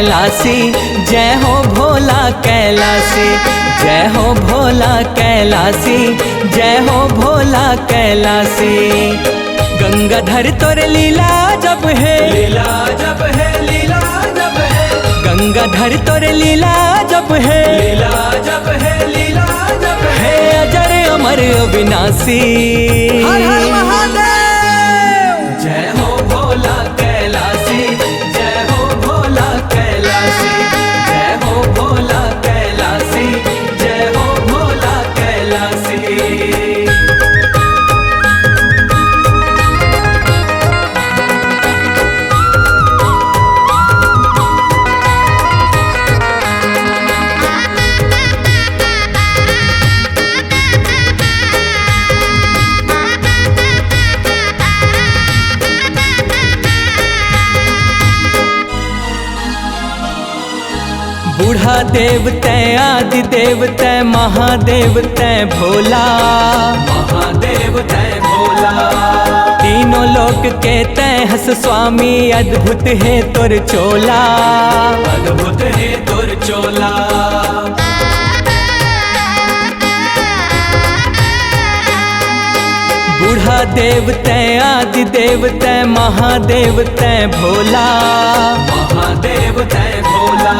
कैलासी, जय हो भोला कैलासी, जय हो भोला कैलासी, जय हो भोला कैलासी। गंगाधर तोर लीला जब है, लीला जब है, लीला जब है, गंगाधर तोर लीला जब है, लीला जब है, लीला जब है। हे अजर अमर अविनाशी। हर हर महादेव। जय हो भोला कैलासी, जय हो भोला कैलासी, जय हो भोला कैलासी, जय हो भोला कैलासी। बूढ़ा देव तै आदि देव तै महादेव तै भोला, महादेव तै भोला, तीनों लोक के तै हस स्वामी, अद्भुत है तोर चोला, अद्भुत है तोर चोला। बूढ़ा देव तै आदि देव तै महादेव तै भोला, महादेव तै भोला,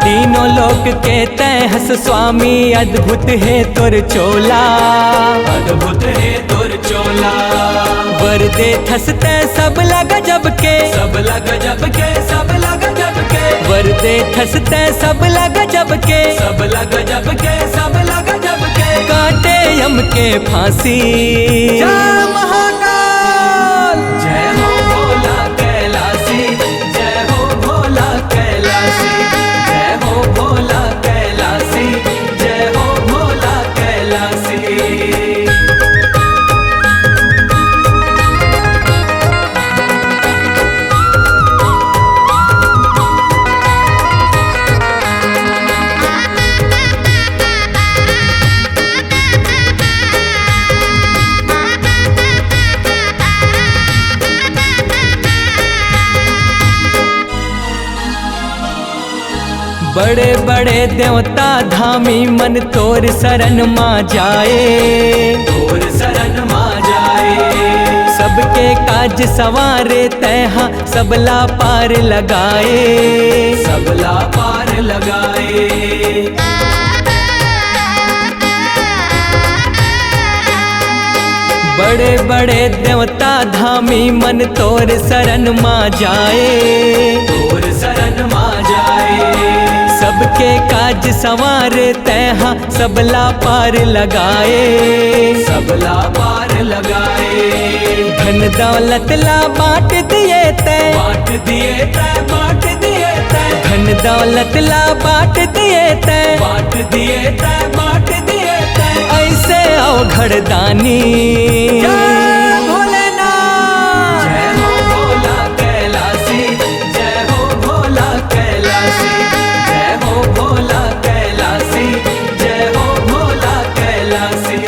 तीनों लोक के तै हस स्वामी, अद्भुत है तोर चोला, अद्भुत है तोर चोला। वर दे थस तै सब लग जब के, सब लग जब के, सब लग जब के, वर दे थस तै सब लग जब के, सब लग जब के, सब लग जब के। काटे यम के फांसी। जय महाकाल। जय हो भोला कैलासी, जय हो भोला कैलासी, जय हो भोला कैलासी, जय हो भोला कैलासी। बड़े बड़े देवता धामी मन तोर शरण मा जाए, तोर शरण मा जाए, सबके काज सवारे तैहा सबला पार लगाए, सबला पार लगाए। बड़े बड़े देवता धामी मन तोर शरण मा जाए, तोर शरण मा जाए, सबके काज संवारे तैहा सबला पार लगाए, सबला पार लगाए। धन दौलत ला बांट दिए तै, बांट दिए तै, बांट दिए तै, धन दौलत ला बांट दिए तै, बांट दिए तै, बांट दिए तै। ऐसे अवघड़ दानी। जय भोलेनाथ। जय हो भोला कैलासी, जय हो भोला कैलासी, जय हो भोला कैलासी, जय हो भोला कैलासी।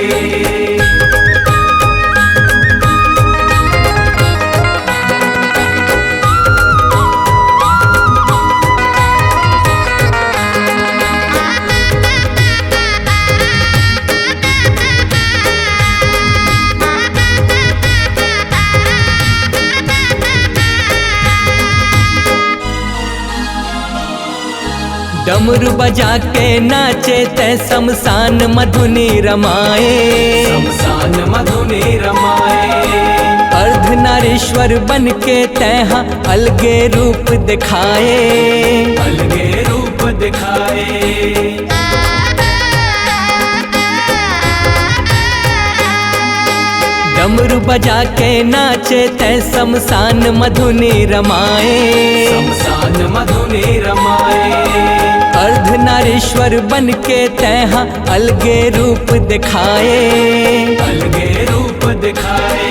डमरू बजा के नाचे तै शमशान मधुनी रमाए, शमशान मधुनी रमाए, अर्धनारीश्वर बन के तैहा अलगे रूप दिखाए, अलगे रूप दिखाए। डमरू बजा के नाचे तै शमशान मधुनी रमाए, शमशान मधुनी रमाए, अर्धनारीश्वर बन के तैहा अलगे रूप दिखाए, अलगे रूप दिखाए।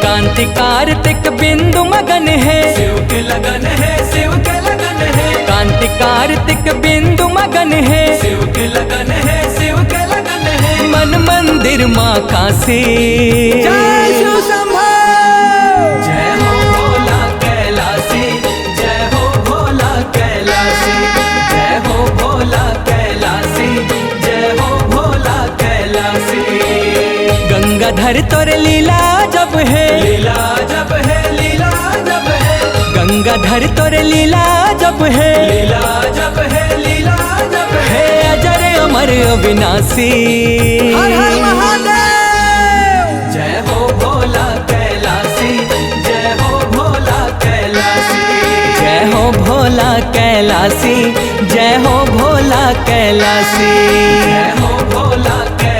कांति कार्तिक बिंदु मगन है, शिव के लगन है, शिव के लगन है, कांति कार्तिक बिंदु मगन है, शिव के लगन है, शिव के लगन है। मन मंदिर माँ काशी। जय शिव शंभो। जय हो भोला कैलासी, जय हो भोला कैलासी। गंगाधर तोर लीला जब है, लीला जब है, लीला जब है, गंगाधर तोर लीला जब है, लीला जब है, लीला जब है। हे अजर अमर अविनाशी। हर हर महादेव। जय हो भोला कैलासी, जय हो भोला कैलासी, जय हो भोला कैलासी, जय हो भोला कैलासी। जय हो भोला कैलासी।